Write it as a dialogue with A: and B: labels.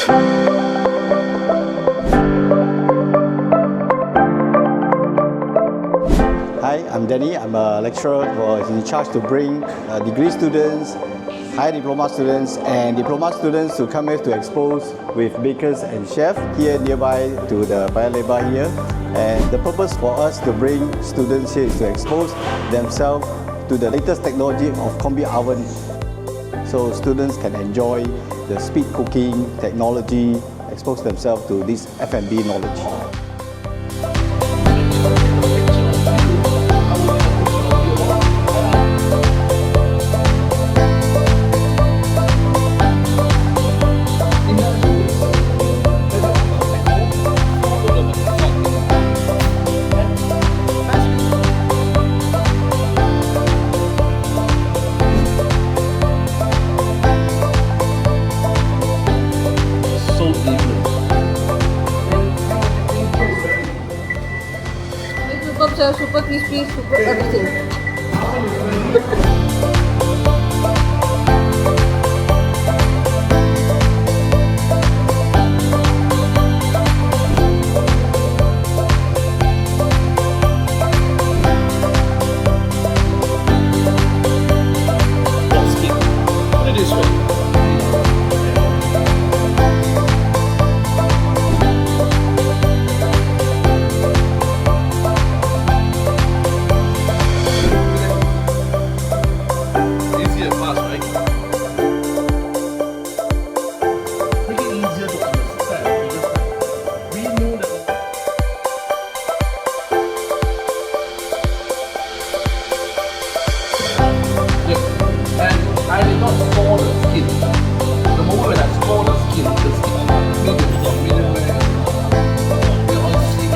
A: Hi, I'm Danny. I'm a lecturer who is in charge to bring degree students, higher diploma students and diploma students to come here to expose with bakers and chefs here nearby to the Paya Lebar here. And the purpose for us to bring students here is to expose themselves to the latest technology of combi oven. So students can enjoy the speed cooking technology, expose themselves to this F&B knowledge.
B: Super crispy, super everything.
C: I did not store the skin. The moment when I store the skin medium medium rare. We're on CD.